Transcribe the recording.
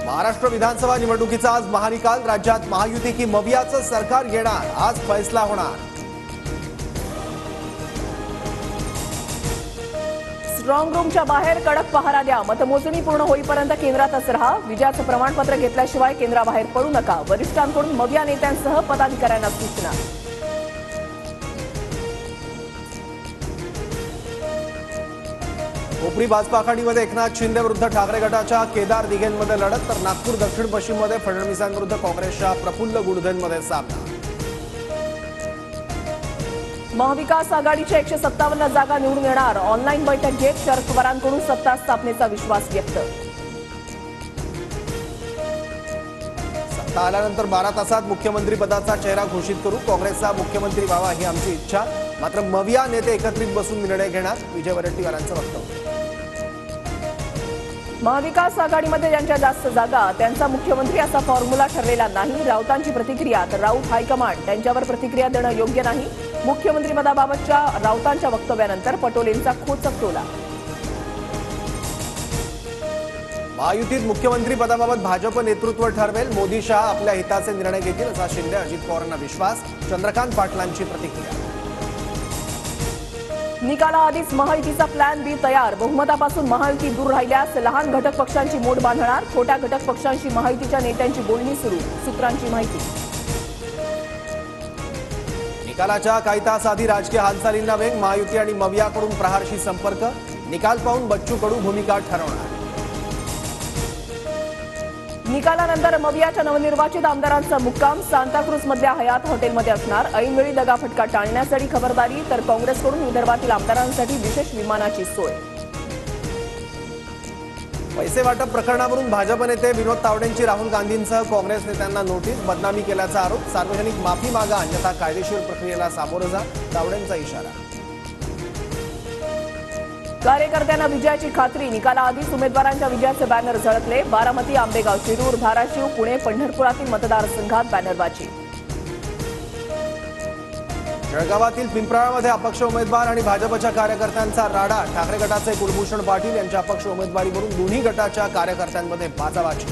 महाराष्ट्र विधानसभा निवडणुकीचा आज महानिकाल। राज्यात महायुती की मवियाचं सरकार येणार, आज फैसला होणार। स्ट्रॉंग रूमच्या बाहेर कडक पहारा द्या, मतमोजणी पूर्ण होईपर्यंत केंद्रातच राहा, विजयाचं प्रमाणपत्र घेतल्याशिवाय केंद्राबाहेर पडू नका, वरिष्ठांकडून मविया नेत्यांसह पदाधिकाऱ्यांना सूचना। कोपरी भाजपा आघाडीमध्ये एकनाथ शिंदे विरुद्ध ठाकरे गटाच्या केदार दिघेंमध्ये लढत, तर नागपूर दक्षिण पश्चिममध्ये फडणवीसांविरुद्ध काँग्रेसच्या प्रफुल्ल गुडधेंमध्ये सामना। महाविकास आघाडीच्या 157 जागा निवडून येणार, ऑनलाईन बैठक घेत शरद पवारांकडून सत्ता स्थापनेचा विश्वास व्यक्त। सत्ता आल्यानंतर 12 तासात मुख्यमंत्री पदाचा चेहरा घोषित करू, काँग्रेसचा मुख्यमंत्री व्हावा ही आमची इच्छा, मात्र मविया नेते एकत्रित बसून निर्णय घेणार, विजय वडेट्टीवारांचं वक्तव्य। महाविकास आघाडीमध्ये ज्यांच्या जास्त जागा त्यांचा मुख्यमंत्री असा फॉर्म्युला ठरलेला नाही, राऊतांची प्रतिक्रिया, तर राऊत हायकमांड त्यांच्यावर प्रतिक्रिया देणं योग्य नाही, मुख्यमंत्रीपदाबाबतच्या राऊतांच्या वक्तव्यानंतर पटोलेंचा खोचक टोला। महायुतीत मुख्यमंत्री पदाबाबत भाजप नेतृत्व ठरवेल, मोदी शहा आपल्या हिताचे निर्णय घेतील असा शिंदे अजित पवारांना विश्वास, चंद्रकांत पाटलांची प्रतिक्रिया। निकालाआधीच महायुतीचा प्लॅन बी तयार, बहुमतापासून महायुती दूर राहिल्यास लहान घटक पक्षांची मोड बांधणार, छोट्या घटक पक्षांशी महायुतीच्या नेत्यांची बोलणी सुरू, सूत्रांची माहिती। निकालाच्या काही तास आधी राजकीय हालचालींना वेग, महायुती आणि मवियाकडून प्रहारशी संपर्क, निकाल पाहून बच्चू कडू भूमिका ठरवणार। निकालानंतर मवियाच्या नवनिर्वाचित आमदारांचा मुक्काम सांताक्रूज मधल्या हयात हॉटेलमध्ये असणार, ऐनवेळी दगाफटका टाळण्यासाठी खबरदारी, तर काँग्रेसकडून विदर्भातील आमदारांसाठी विशेष विमानाची सोय। पैसे वाटप प्रकरणावरून भाजप नेते विनोद तावडेंची राहुल गांधींसह काँग्रेस नेत्यांना नोटीस, बदनामी केल्याचा आरोप, सार्वजनिक माफी मागा अन्यथा कायदेशीर प्रक्रियेला सामोरं जा, तावडेंचा इशारा। कार्यकर्त्यांना विजयाची खात्री, निकालाआधीच उमेदवारांच्या विजयाचे बॅनर झळकले, बारामती, आंबेगाव, शिरूर, धाराशिव, पुणे, पंढरपुरातील मतदारसंघात बॅनरबाजी। जळगावातील पिंपराळमध्ये अपक्ष उमेदवार आणि भाजपच्या कार्यकर्त्यांचा राडा, ठाकरे गटाचे कुलभूषण पाटील यांच्या अपक्ष उमेदवारीवरून दोन्ही गटाच्या कार्यकर्त्यांमध्ये बाचाबाची।